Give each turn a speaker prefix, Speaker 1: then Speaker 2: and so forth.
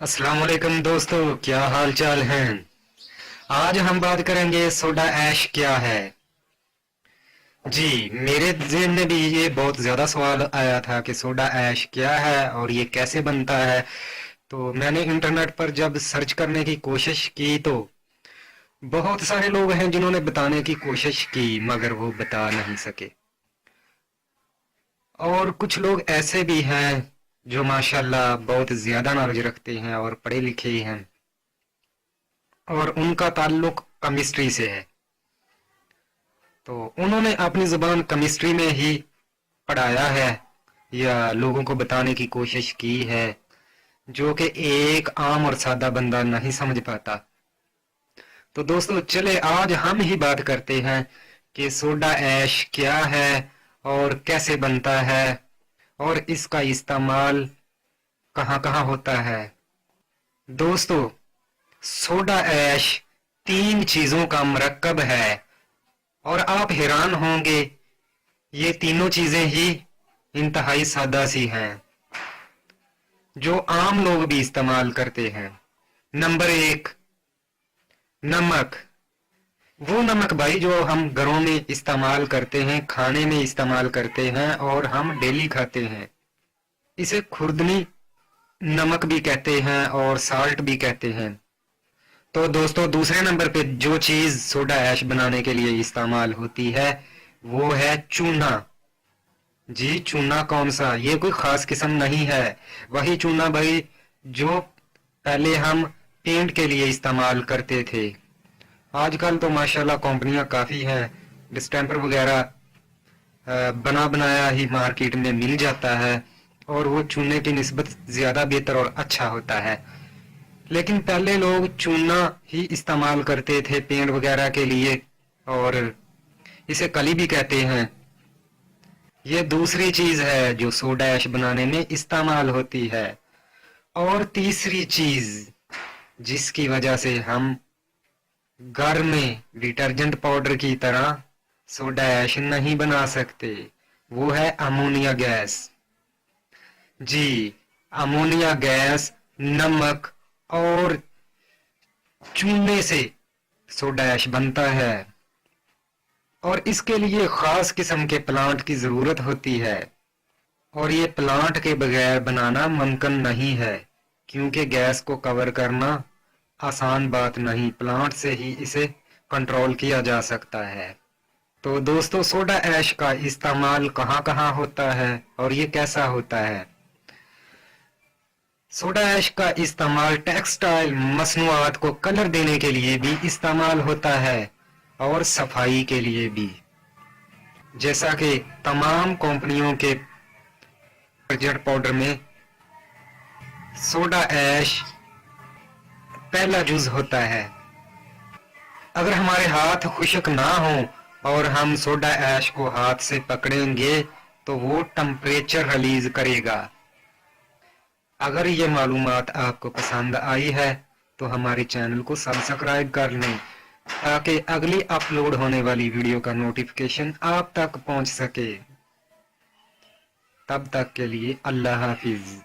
Speaker 1: अस्सलाम वालेकुम दोस्तों, क्या हाल चाल हैं। आज हम बात करेंगे सोडा ऐश क्या है। जी, मेरे ज़हन में भी ये बहुत ज़्यादा सवाल आया था कि सोडा ऐश क्या है और ये कैसे बनता है। तो मैंने इंटरनेट पर जब सर्च करने की कोशिश की तो बहुत सारे लोग हैं जिन्होंने बताने की कोशिश की मगर वो बता नहीं सके। और कुछ लोग ऐसे भी हैं जो माशाल्लाह बहुत ज़्यादा नॉलेज रखते हैं और पढ़े लिखे हैं और उनका ताल्लुक केमिस्ट्री से है। तो उन्होंने अपनी ज़ुबान केमिस्ट्री में ही पढ़ाया है या लोगों को बताने की कोशिश की है, जो कि एक आम और सादा बंदा नहीं समझ पाता। तो दोस्तों चले आज हम ही बात करते हैं कि सोडा ऐश क्या है और कैसे बनता है और इसका इस्तेमाल कहाँ कहाँ होता है। दोस्तों, सोडा ऐश 3 चीजों का मरकब है और आप हैरान होंगे ये तीनों चीजें ही इंतहाई सादा सी हैं जो आम लोग भी इस्तेमाल करते हैं। नंबर 1, नमक। वो नमक भाई जो हम घरों में इस्तेमाल करते हैं, खाने में इस्तेमाल करते हैं और हम डेली खाते हैं। इसे खुर्दनी नमक भी कहते हैं और साल्ट भी कहते हैं। तो दोस्तों दूसरे नंबर पे जो चीज सोडा ऐश बनाने के लिए इस्तेमाल होती है वो है चूना। जी चूना कौन सा, ये कोई खास किस्म नहीं है, वही चूना भाई जो पहले हम पेंट के लिए इस्तेमाल करते थे। आजकल तो माशाल्लाह कंपनियां काफी हैं, डिस्टेंपर वगैरह बना बनाया ही मार्केट में मिल जाता है और वो चूने की निस्बत ज्यादा बेहतर और अच्छा होता है। लेकिन पहले लोग चूना ही इस्तेमाल करते थे पेंट वगैरह के लिए और इसे कली भी कहते हैं। ये दूसरी चीज है जो सोडा ऐश बनाने में इस्तेमाल होती है। और तीसरी चीज जिसकी वजह से हम घर में डिटर्जेंट पाउडर की तरह सोडा ऐश नहीं बना सकते, वो है अमोनिया गैस। जी, अमोनिया गैस, नमक और चूने से सोडा ऐश बनता है और इसके लिए खास किस्म के प्लांट की जरूरत होती है और ये प्लांट के बगैर बनाना मुमकिन नहीं है क्योंकि गैस को कवर करना आसान बात नहीं, प्लांट से ही इसे कंट्रोल किया जा सकता है। तो दोस्तों सोडा ऐश का इस्तेमाल कहाँ कहाँ होता है और ये कैसा होता है। सोडा ऐश का इस्तेमाल टेक्सटाइल मसनूआत को कलर देने के लिए भी इस्तेमाल होता है और सफाई के लिए भी। जैसा कि तमाम कंपनियों के डिटर्जेंट पाउडर में सोडा ऐश पहला जुज होता है। अगर हमारे हाथ खुश्क ना हो और हम सोडा ऐश को हाथ से पकड़ेंगे तो वो टेम्परेचर रिलीज करेगा। अगर ये मालूमात आपको पसंद आई है तो हमारे चैनल को सब्सक्राइब कर लें ताकि अगली अपलोड होने वाली वीडियो का नोटिफिकेशन आप तक पहुंच सके। तब तक के लिए अल्लाह हाफिज।